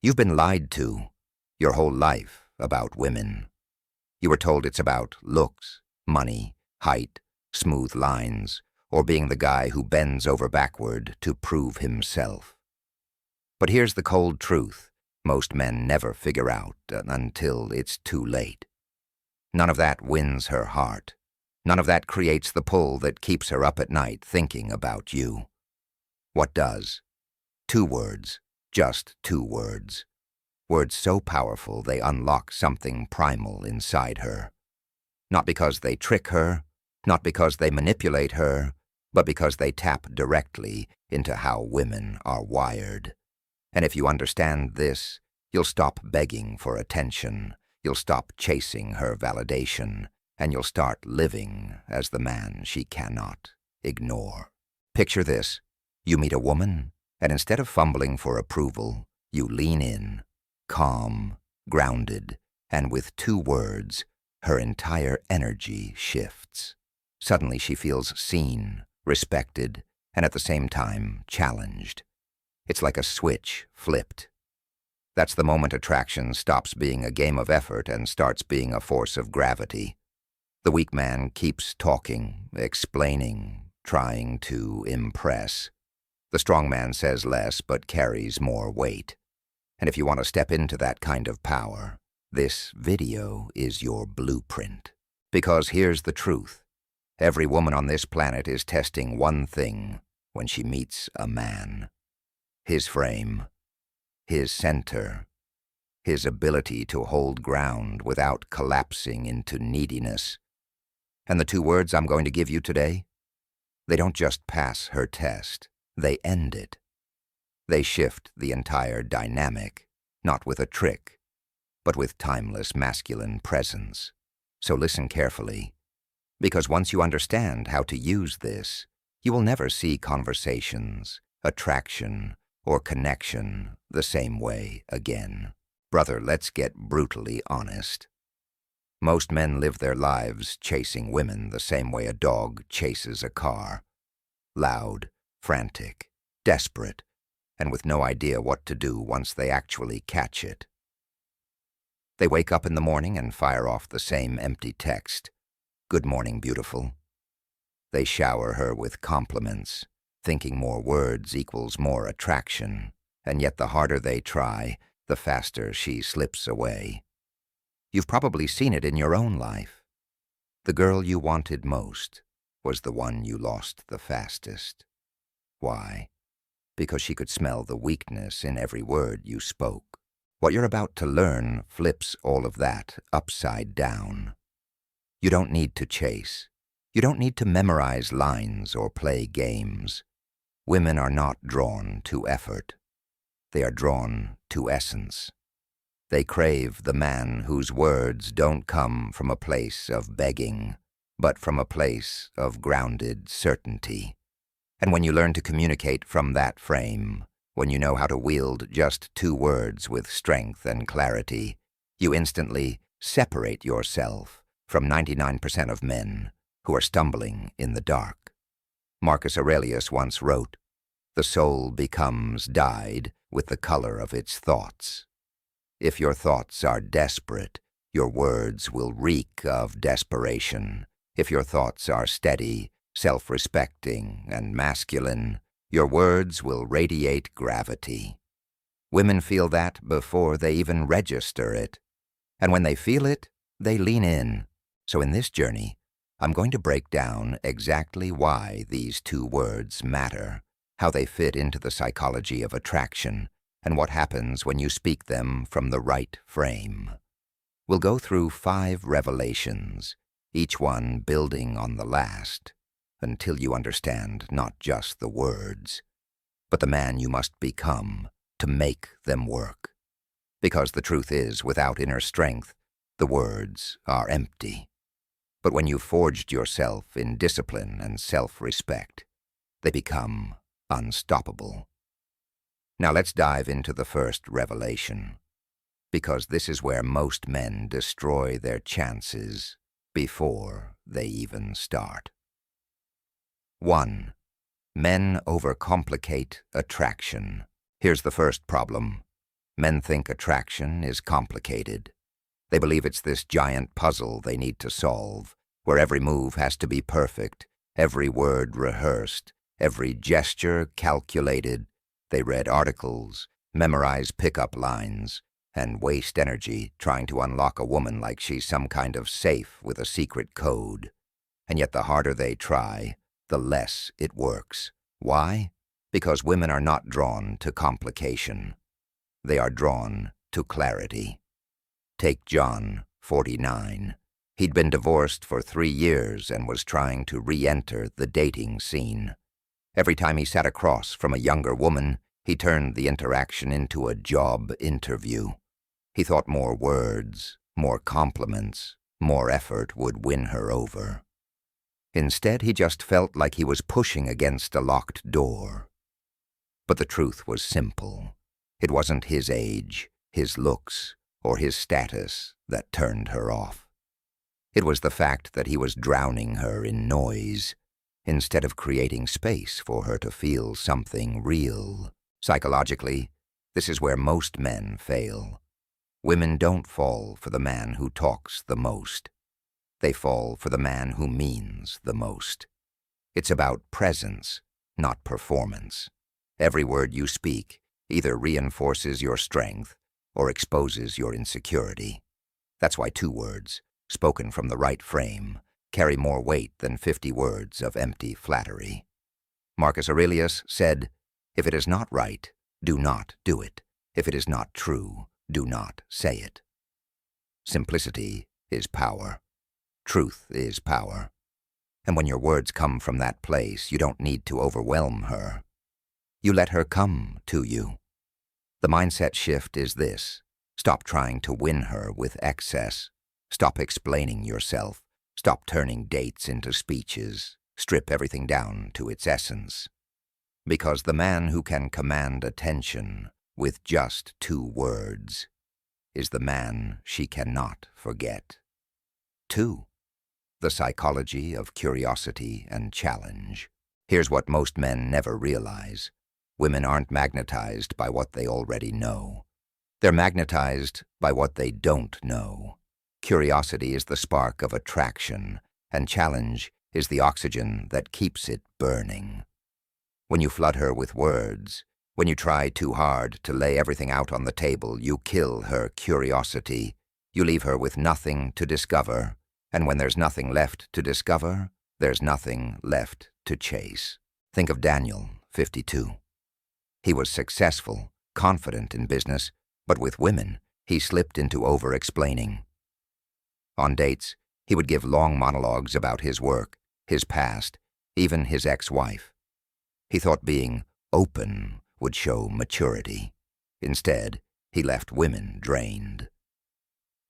You've been lied to your whole life about women. You were told it's about looks, money, height, smooth lines, or being the guy who bends over backward to prove himself. But here's the cold truth most men never figure out until it's too late. None of that wins her heart. None of that creates the pull that keeps her up at night thinking about you. What does? 2 words. Just 2 words. Words so powerful they unlock something primal inside her. Not because they trick her, not because they manipulate her, but because they tap directly into how women are wired. And if you understand this, you'll stop begging for attention, you'll stop chasing her validation, and you'll start living as the man she cannot ignore. Picture this. You meet a woman, and instead of fumbling for approval, you lean in, calm, grounded, and with 2 words, her entire energy shifts. Suddenly she feels seen, respected, and at the same time challenged. It's like a switch flipped. That's the moment attraction stops being a game of effort and starts being a force of gravity. The weak man keeps talking, explaining, trying to impress. The strong man says less but carries more weight. And if you want to step into that kind of power, this video is your blueprint. Because here's the truth. Every woman on this planet is testing one thing when she meets a man. His frame, his center, his ability to hold ground without collapsing into neediness. And the 2 words I'm going to give you today, they don't just pass her test, they end it. They shift the entire dynamic, not with a trick, but with timeless masculine presence. So listen carefully, because once you understand how to use this, you will never see conversations, attraction, or connection the same way again. Brother, let's get brutally honest. Most men live their lives chasing women the same way a dog chases a car. Loud, frantic, desperate, and with no idea what to do once they actually catch it. They wake up in the morning and fire off the same empty text. Good morning, beautiful. They shower her with compliments, thinking more words equals more attraction, and yet the harder they try, the faster she slips away. You've probably seen it in your own life. The girl you wanted most was the one you lost the fastest. Why? Because she could smell the weakness in every word you spoke. What you're about to learn flips all of that upside down. You don't need to chase. You don't need to memorize lines or play games. Women are not drawn to effort. They are drawn to essence. They crave the man whose words don't come from a place of begging, but from a place of grounded certainty. And when you learn to communicate from that frame, when you know how to wield just 2 words with strength and clarity, you instantly separate yourself from 99% of men who are stumbling in the dark. Marcus Aurelius once wrote, "The soul becomes dyed with the color of its thoughts." If your thoughts are desperate, your words will reek of desperation. If your thoughts are steady, self-respecting, and masculine, your words will radiate gravity. Women feel that before they even register it. And when they feel it, they lean in. So in this journey, I'm going to break down exactly why these 2 words matter, how they fit into the psychology of attraction, and what happens when you speak them from the right frame. We'll go through 5 revelations, each one building on the last, until you understand not just the words, but the man you must become to make them work. Because the truth is, without inner strength, the words are empty. But when you've forged yourself in discipline and self-respect, they become unstoppable. Now let's dive into the first revelation, because this is where most men destroy their chances before they even start. 1. Men overcomplicate attraction. Here's the first problem. Men think attraction is complicated. They believe it's this giant puzzle they need to solve, where every move has to be perfect, every word rehearsed, every gesture calculated. They read articles, memorize pickup lines, and waste energy trying to unlock a woman like she's some kind of safe with a secret code. And yet the harder they try, the less it works. Why? Because women are not drawn to complication. They are drawn to clarity. Take John, 49. He'd been divorced for 3 years and was trying to re-enter the dating scene. Every time he sat across from a younger woman, he turned the interaction into a job interview. He thought more words, more compliments, more effort would win her over. Instead, he just felt like he was pushing against a locked door. But the truth was simple. It wasn't his age, his looks, or his status that turned her off. It was the fact that he was drowning her in noise, instead of creating space for her to feel something real. Psychologically, this is where most men fail. Women don't fall for the man who talks the most. They fall for the man who means the most. It's about presence, not performance. Every word you speak either reinforces your strength or exposes your insecurity. That's why 2 words, spoken from the right frame, carry more weight than 50 words of empty flattery. Marcus Aurelius said, "If it is not right, do not do it. If it is not true, do not say it." Simplicity is power. Truth is power. And when your words come from that place, you don't need to overwhelm her. You let her come to you. The mindset shift is this: stop trying to win her with excess. Stop explaining yourself. Stop turning dates into speeches. Strip everything down to its essence. Because the man who can command attention with just 2 words is the man she cannot forget. 2. The psychology of curiosity and challenge. Here's what most men never realize. Women aren't magnetized by what they already know. They're magnetized by what they don't know. Curiosity is the spark of attraction, and challenge is the oxygen that keeps it burning. When you flood her with words, when you try too hard to lay everything out on the table, you kill her curiosity. You leave her with nothing to discover, and when there's nothing left to discover, there's nothing left to chase. Think of Daniel, 52. He was successful, confident in business, but with women, he slipped into over-explaining. On dates, he would give long monologues about his work, his past, even his ex-wife. He thought being open would show maturity. Instead, he left women drained.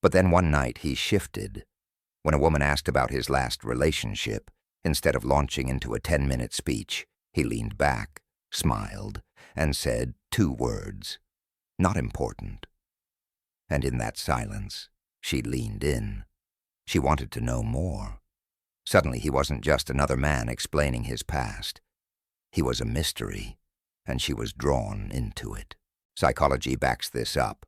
But then one night he shifted. When a woman asked about his last relationship, instead of launching into a 10-minute speech, he leaned back, smiled, and said 2 words, "Not important." And in that silence, she leaned in. She wanted to know more. Suddenly, he wasn't just another man explaining his past. He was a mystery, and she was drawn into it. Psychology backs this up.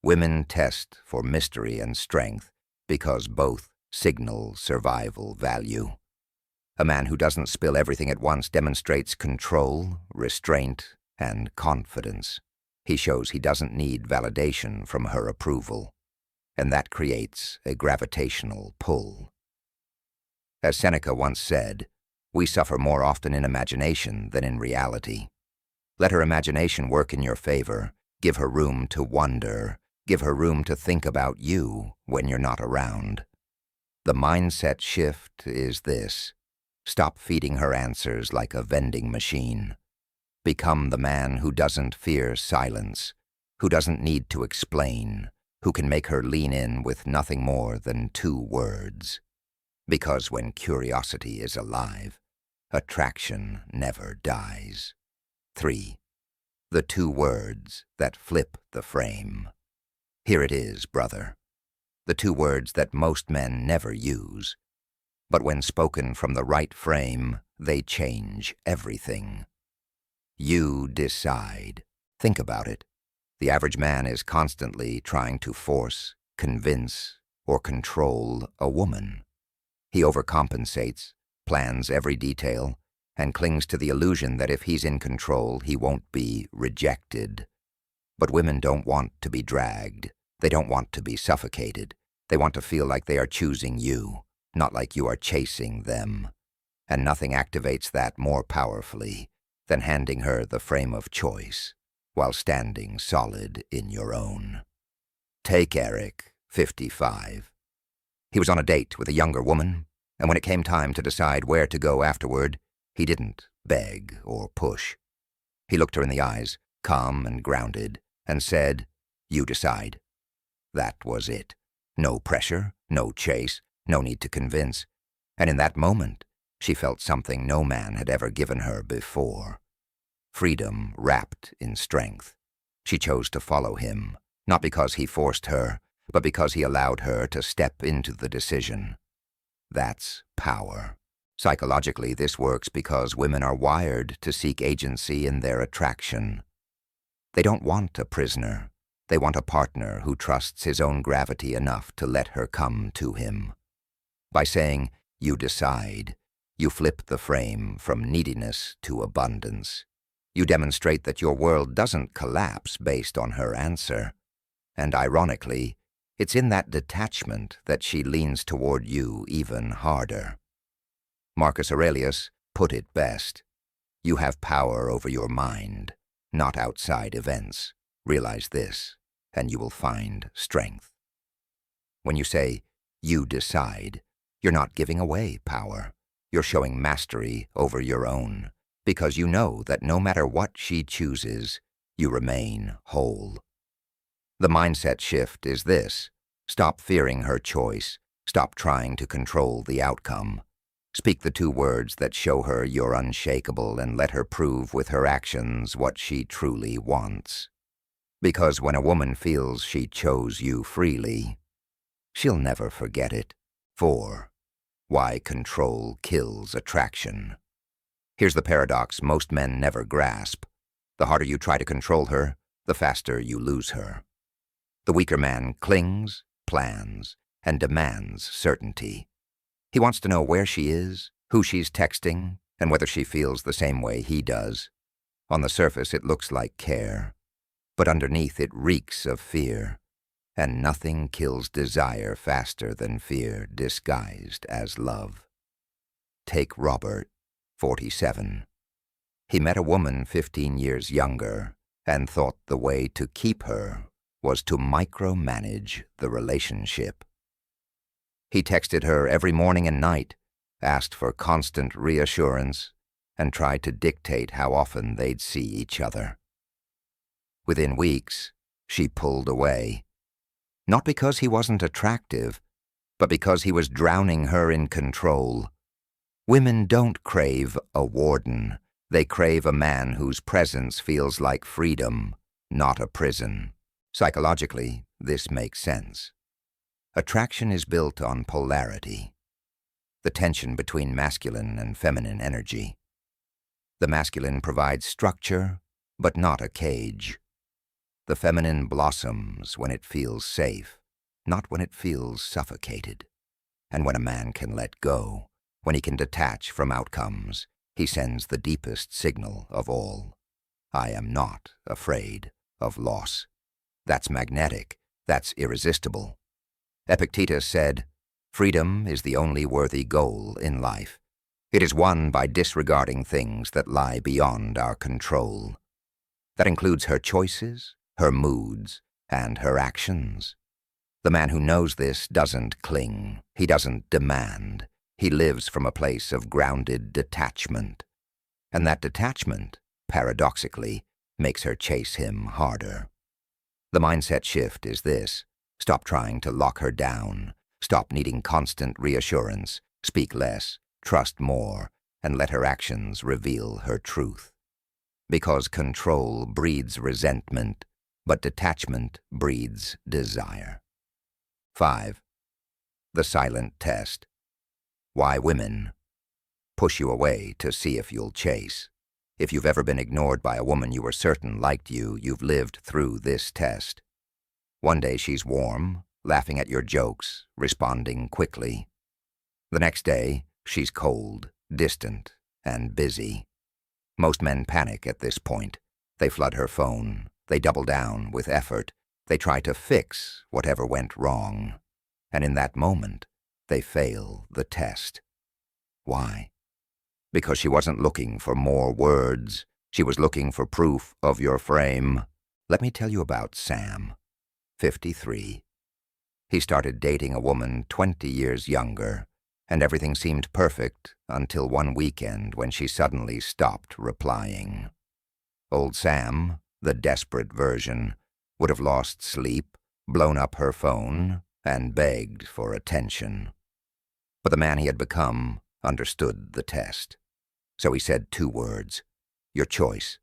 Women test for mystery and strength because both signal survival value. A man who doesn't spill everything at once demonstrates control, restraint, and confidence. He shows he doesn't need validation from her approval, and that creates a gravitational pull. As Seneca once said, we suffer more often in imagination than in reality. Let her imagination work in your favor. Give her room to wonder. Give her room to think about you when you're not around. The mindset shift is this: stop feeding her answers like a vending machine. Become the man who doesn't fear silence, who doesn't need to explain, who can make her lean in with nothing more than 2 words. Because when curiosity is alive, attraction never dies. 3. The 2 words that flip the frame. Here it is, brother. The 2 words that most men never use. But when spoken from the right frame, they change everything. You decide. Think about it. The average man is constantly trying to force, convince, or control a woman. He overcompensates, plans every detail, and clings to the illusion that if he's in control, he won't be rejected. But women don't want to be dragged. They don't want to be suffocated. They want to feel like they are choosing you, not like you are chasing them. And nothing activates that more powerfully than handing her the frame of choice while standing solid in your own. Take Eric, 55. He was on a date with a younger woman, and when it came time to decide where to go afterward, he didn't beg or push. He looked her in the eyes, calm and grounded, and said, "You decide." That was it. No pressure, no chase, no need to convince. And in that moment, she felt something no man had ever given her before. Freedom wrapped in strength. She chose to follow him, not because he forced her, but because he allowed her to step into the decision. That's power. Psychologically, this works because women are wired to seek agency in their attraction. They don't want a prisoner. They want a partner who trusts his own gravity enough to let her come to him. By saying, "You decide," you flip the frame from neediness to abundance. You demonstrate that your world doesn't collapse based on her answer. And ironically, it's in that detachment that she leans toward you even harder. Marcus Aurelius put it best. You have power over your mind, not outside events. Realize this, and you will find strength. When you say, "You decide," you're not giving away power. You're showing mastery over your own, because you know that no matter what she chooses, you remain whole. The mindset shift is this: stop fearing her choice, stop trying to control the outcome. Speak the two words that show her you're unshakable and let her prove with her actions what she truly wants. Because when a woman feels she chose you freely, she'll never forget it. 4. Why control kills attraction. Here's the paradox most men never grasp. The harder you try to control her, the faster you lose her. The weaker man clings, plans, and demands certainty. He wants to know where she is, who she's texting, and whether she feels the same way he does. On the surface, it looks like care, but underneath it reeks of fear. And nothing kills desire faster than fear disguised as love. Take Robert, 47. He met a woman 15 years younger and thought the way to keep her was to micromanage the relationship. He texted her every morning and night, asked for constant reassurance, and tried to dictate how often they'd see each other. Within weeks, she pulled away. Not because he wasn't attractive, but because he was drowning her in control. Women don't crave a warden. They crave a man whose presence feels like freedom, not a prison. Psychologically, this makes sense. Attraction is built on polarity, the tension between masculine and feminine energy. The masculine provides structure, but not a cage. The feminine blossoms when it feels safe, not when it feels suffocated. And when a man can let go, when he can detach from outcomes, he sends the deepest signal of all. I am not afraid of loss. That's magnetic. That's irresistible. Epictetus said, "Freedom is the only worthy goal in life. It is won by disregarding things that lie beyond our control." That includes her choices, her moods, and her actions. The man who knows this doesn't cling. He doesn't demand. He lives from a place of grounded detachment. And that detachment, paradoxically, makes her chase him harder. The mindset shift is this: stop trying to lock her down. Stop needing constant reassurance. Speak less, trust more, and let her actions reveal her truth. Because control breeds resentment, but detachment breeds desire. 5. The silent test. Why women push you away to see if you'll chase. If you've ever been ignored by a woman you were certain liked you, you've lived through this test. One day she's warm, laughing at your jokes, responding quickly. The next day, she's cold, distant, and busy. Most men panic at this point. They flood her phone. They double down with effort. They try to fix whatever went wrong. And in that moment, they fail the test. Why? Because she wasn't looking for more words. She was looking for proof of your frame. Let me tell you about Sam, 53. He started dating a woman 20 years younger, and everything seemed perfect until one weekend when she suddenly stopped replying. Old Sam, the desperate version, would have lost sleep, blown up her phone, and begged for attention. But the man he had become understood the test. So he said 2 words, "Your choice."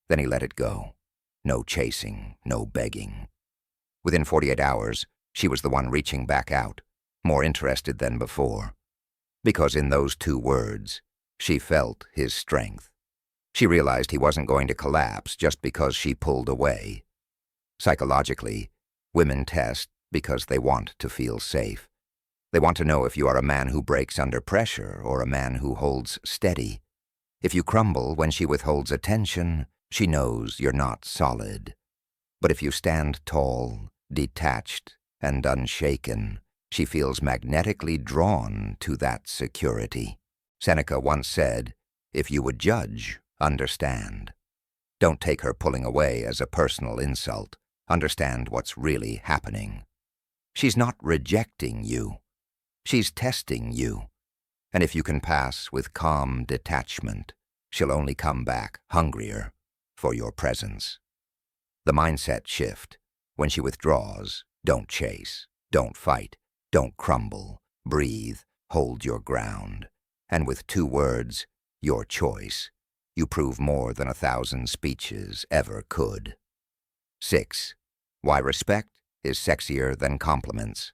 Then he let it go. No chasing, no begging. Within 48 hours, she was the one reaching back out, more interested than before. Because in those 2 words, she felt his strength. She realized he wasn't going to collapse just because she pulled away. Psychologically, women test because they want to feel safe. They want to know if you are a man who breaks under pressure or a man who holds steady. If you crumble when she withholds attention, she knows you're not solid. But if you stand tall, detached, and unshaken, she feels magnetically drawn to that security. Seneca once said, "If you would judge, understand." Don't take her pulling away as a personal insult. Understand what's really happening. She's not rejecting you. She's testing you. And if you can pass with calm detachment, she'll only come back hungrier for your presence. The mindset shift. When she withdraws, don't chase, don't fight, don't crumble, breathe, hold your ground. And with 2 words, your choice, you prove more than 1,000 speeches ever could. 6. Why respect is sexier than compliments.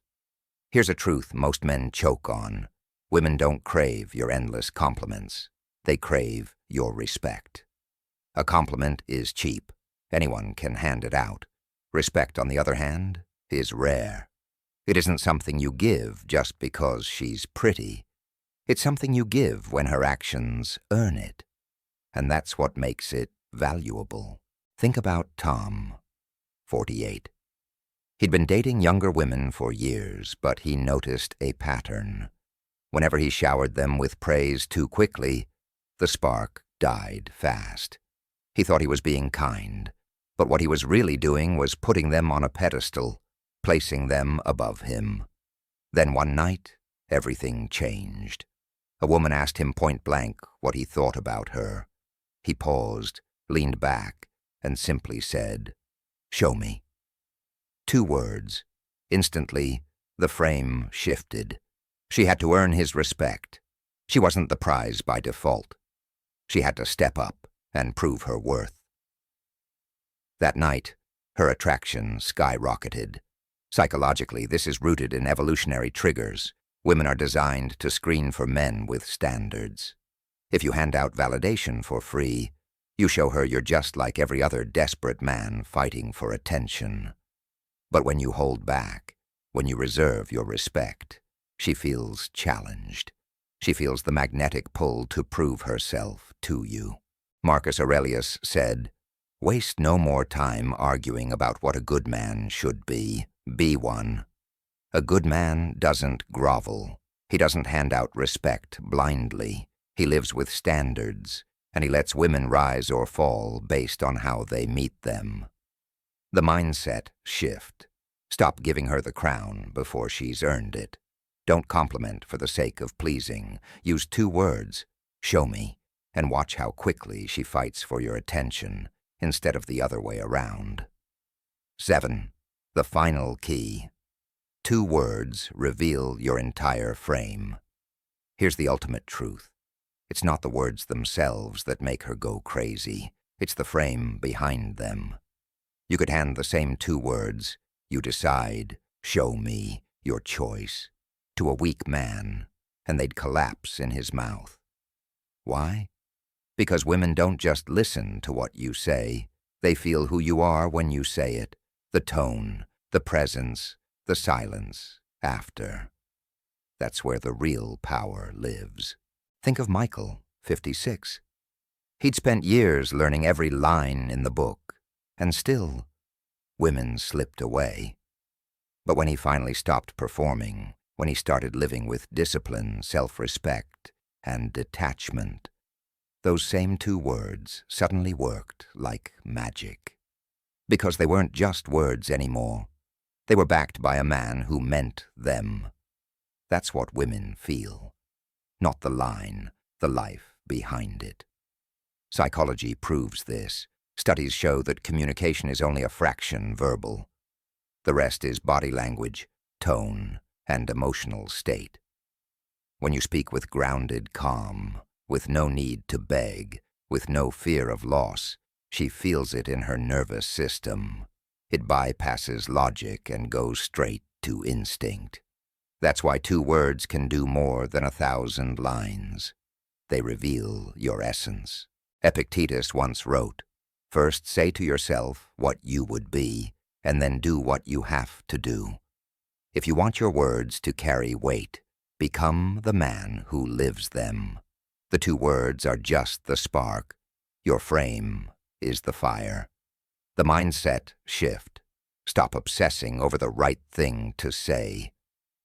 Here's a truth most men choke on. Women don't crave your endless compliments. They crave your respect. A compliment is cheap. Anyone can hand it out. Respect, on the other hand, is rare. It isn't something you give just because she's pretty. It's something you give when her actions earn it. And that's what makes it valuable. Think about Tom, 48. He'd been dating younger women for years, but he noticed a pattern. Whenever he showered them with praise too quickly, the spark died fast. He thought he was being kind, but what he was really doing was putting them on a pedestal, placing them above him. Then one night, everything changed. A woman asked him point blank what he thought about her. He paused, leaned back, and simply said, "Show me." 2 words. Instantly, the frame shifted. She had to earn his respect. She wasn't the prize by default. She had to step up and prove her worth. That night, her attraction skyrocketed. Psychologically, this is rooted in evolutionary triggers. Women are designed to screen for men with standards. If you hand out validation for free, you show her you're just like every other desperate man fighting for attention. But when you hold back, when you reserve your respect, she feels challenged. She feels the magnetic pull to prove herself to you. Marcus Aurelius said, "Waste no more time arguing about what a good man should be. Be one." A good man doesn't grovel. He doesn't hand out respect blindly. He lives with standards, and he lets women rise or fall based on how they meet them. The mindset shift. Stop giving her the crown before she's earned it. Don't compliment for the sake of pleasing. Use 2 words, "Show me," and watch how quickly she fights for your attention instead of the other way around. 7. The final key. 2 words reveal your entire frame. Here's the ultimate truth. It's not the words themselves that make her go crazy. It's the frame behind them. You could hand the same 2 words, "You decide," "Show me," "Your choice," to a weak man, and they'd collapse in his mouth. Why? Because women don't just listen to what you say, they feel who you are when you say it, the tone, the presence, the silence after. That's where the real power lives. Think of Michael, 56. He'd spent years learning every line in the book, and still, women slipped away. But when he finally stopped performing, when he started living with discipline, self-respect, and detachment, those same two words suddenly worked like magic. Because they weren't just words anymore. They were backed by a man who meant them. That's what women feel. Not the line, the life behind it. Psychology proves this. Studies show that communication is only a fraction verbal. The rest is body language, tone, and emotional state. When you speak with grounded calm, with no need to beg, with no fear of loss, she feels it in her nervous system. It bypasses logic and goes straight to instinct. That's why 2 words can do more than 1,000 lines. They reveal your essence. Epictetus once wrote, "First say to yourself what you would be, and then do what you have to do." If you want your words to carry weight, become the man who lives them. The 2 words are just the spark. Your frame is the fire. The mindset shift. Stop obsessing over the right thing to say.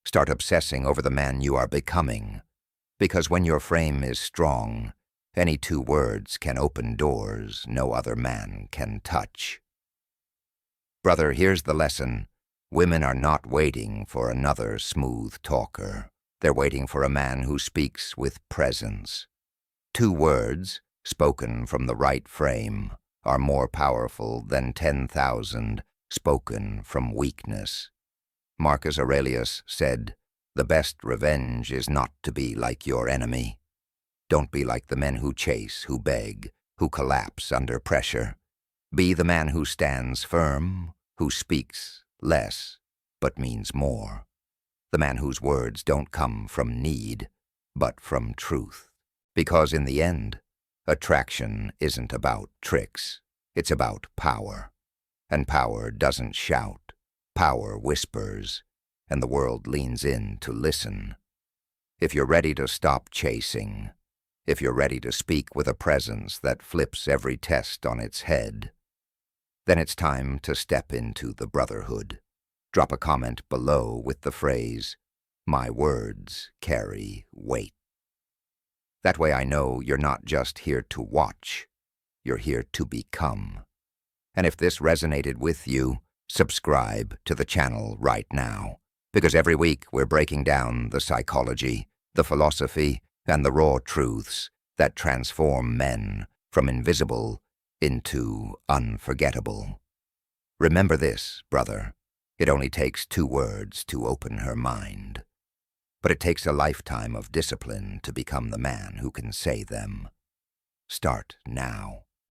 Start obsessing over the man you are becoming. Because when your frame is strong, any 2 words can open doors no other man can touch. Brother, here's the lesson. Women are not waiting for another smooth talker. They're waiting for a man who speaks with presence. 2 words, spoken from the right frame, are more powerful than 10,000 spoken from weakness. Marcus Aurelius said, "The best revenge is not to be like your enemy." Don't be like the men who chase, who beg, who collapse under pressure. Be the man who stands firm, who speaks less, but means more. The man whose words don't come from need, but from truth. Because in the end, attraction isn't about tricks. It's about power. And power doesn't shout. Power whispers, and the world leans in to listen. If you're ready to stop chasing, if you're ready to speak with a presence that flips every test on its head, then it's time to step into the brotherhood. Drop a comment below with the phrase, "My words carry weight." That way I know you're not just here to watch, you're here to become. And if this resonated with you, subscribe to the channel right now, because every week we're breaking down the psychology, the philosophy, and the raw truths that transform men from invisible into unforgettable. Remember this, brother. It only takes 2 words to open her mind. But it takes a lifetime of discipline to become the man who can say them. Start now.